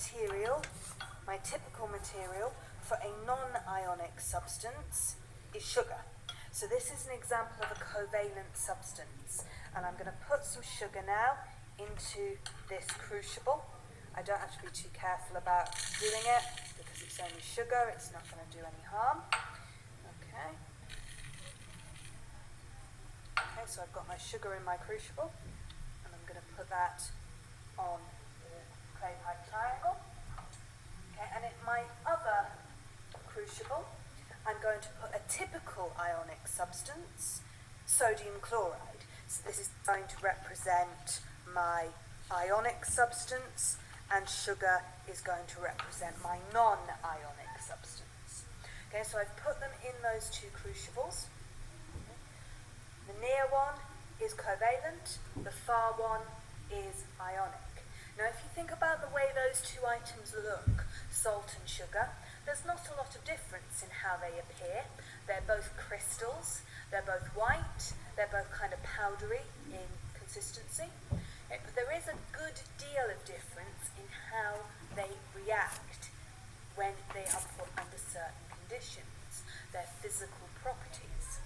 material, my typical material for a non-ionic substance is sugar. So this is an example of a covalent substance, and I'm going to put some sugar now into this crucible. I don't have to be too careful about doing it because it's only sugar, it's not going to do any harm. Okay, so I've got my sugar in my crucible, and I'm going to put that on the clay pipe triangle. Okay, and in my other crucible, I'm going to put a typical ionic substance, sodium chloride. So this is going to represent my ionic substance, and sugar is going to represent my non-ionic substance. Okay, so I've put them in those two crucibles. The near one is covalent, the far one is ionic. Now if you think about the way those two items look, salt and sugar, there's not a lot of difference in how they appear. They're both crystals, they're both white, they're both kind of powdery in consistency. But there is a good deal of difference in how they react when they are put under certain conditions, their physical properties.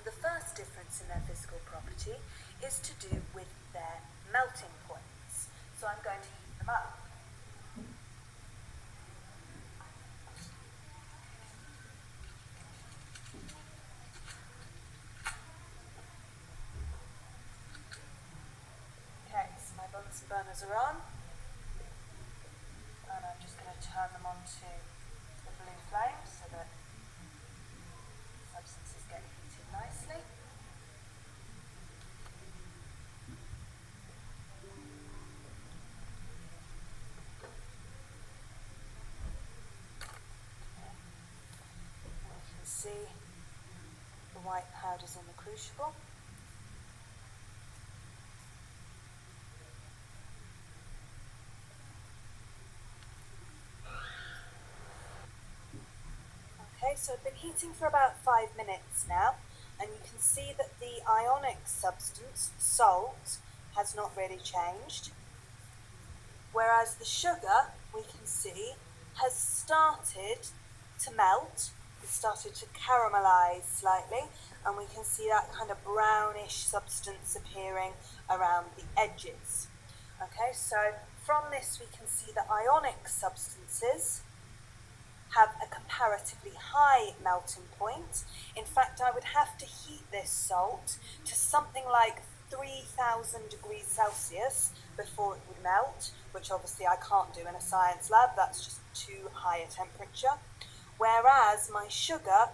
The first difference in their physical property is to do with their melting points. So I'm going to heat them up. Okay, so my Bunsen burners are on, and I'm just going to turn them onto the blue flame so that substances get heated nicely. And you can see the white powders in the crucible. Okay, so I've been heating for about 5 minutes now, and you can see that the ionic substance, salt, has not really changed, whereas the sugar, we can see, has started to melt. It's started to caramelize slightly, and we can see that kind of brownish substance appearing around the edges. Okay, so from this we can see that ionic substances have a comparatively high melting point. In fact, I would have to heat this salt to something like 3,000 degrees Celsius before it would melt, which obviously I can't do in a science lab, that's just too high a temperature. Whereas my sugar,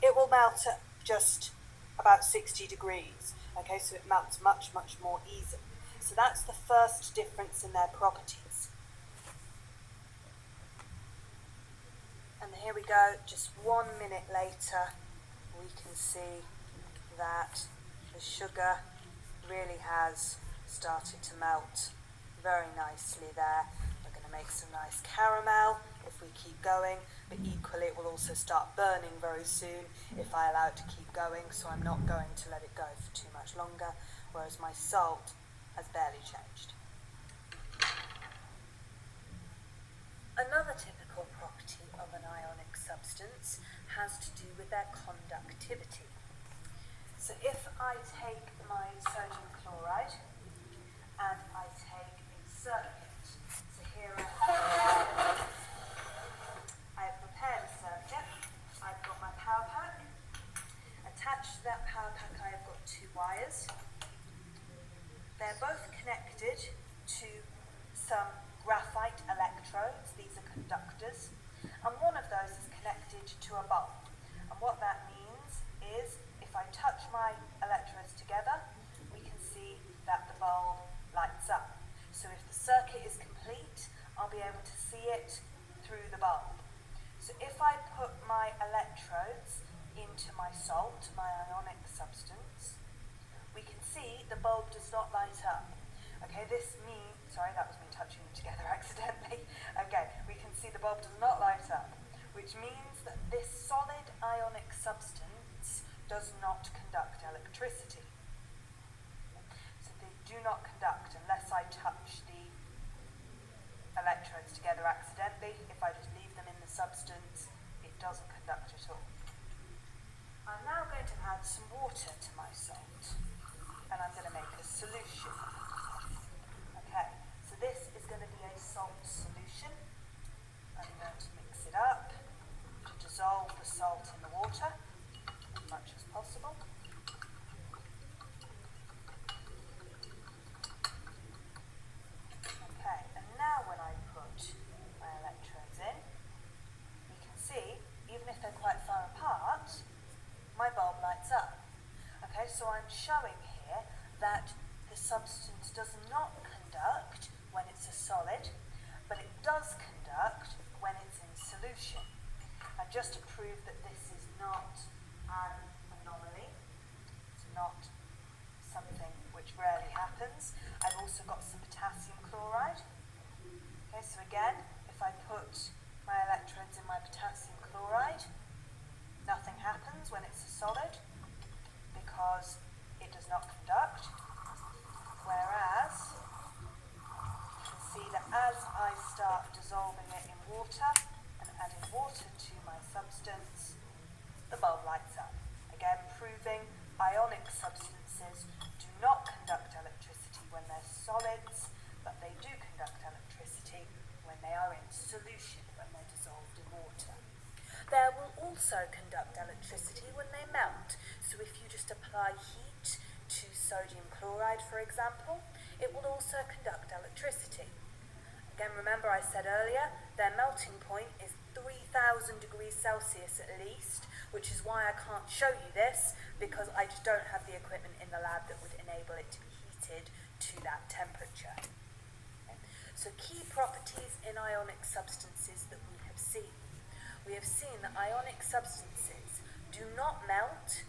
it will melt at just about 60 degrees. Okay, so it melts much, much more easily. So that's the first difference in their properties. And here we go, just 1 minute later, we can see that the sugar really has started to melt very nicely there. We're going to make some nice caramel if we keep going, but equally it will also start burning very soon if I allow it to keep going, so I'm not going to let it go for too much longer, whereas my salt has barely changed. Another typical property of an ionic substance has to do with their conductivity. So if I take my sodium chloride and I take a circuit, so here I've prepared a circuit, I've got my power pack, attached to that power pack I have got 2 wires. They're both connected to some graphite electrodes, these are conductors, and one of those is connected to a bulb. And what that means is if I touch my electrodes together, we can see that the bulb lights up. So if the circuit is complete, I'll be able to see it through the bulb. So if I put my electrodes into my salt, my ionic substance, we can see the bulb does not light up. Okay, this means, sorry, that was me touching them together accidentally. Okay, we can see the bulb does not light up, which means that this solid ionic substance does not conduct electricity. So they do not conduct unless I touch the electrodes add some water to my salt, and I'm going to make a solution. Okay, so this is going to be a salt solution. I'm going to mix it up to dissolve the salt in the water as much as possible. Okay, and now when I put my electrodes in, you can see, even if they're quite far apart, my bulb lights up. Okay, so I'm showing here that the substance does not conduct when it's a solid, but it does conduct when it's in solution. And just to prove that this is not an anomaly, it's not something which rarely happens, I've also got some potassium chloride. Okay, so again, if I put my electrodes in my potassium chloride, nothing happens when it's a solid because it does not conduct. Whereas, you can see that as I start dissolving it in water and adding water to my substance, the bulb lights up. Again, proving ionic substances do not conduct electricity when they're solids, but they do conduct electricity when they are in solution, when they're dissolved in water. They will also conduct electricity when they melt. So if you just apply heat to sodium chloride, for example, it will also conduct electricity. Again, remember I said earlier, their melting point is 3,000 degrees Celsius at least, which is why I can't show you this, because I just don't have the equipment in the lab that would enable it to be heated to that temperature. Okay. So key properties in ionic substances that we have seen. We have seen that ionic substances do not melt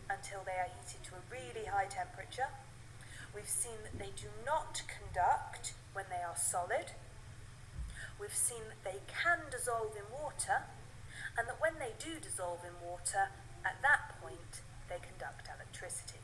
until they are heated to a really high temperature. We've seen that they do not conduct when they are solid. We've seen that they can dissolve in water, and that when they do dissolve in water, at that point, they conduct electricity.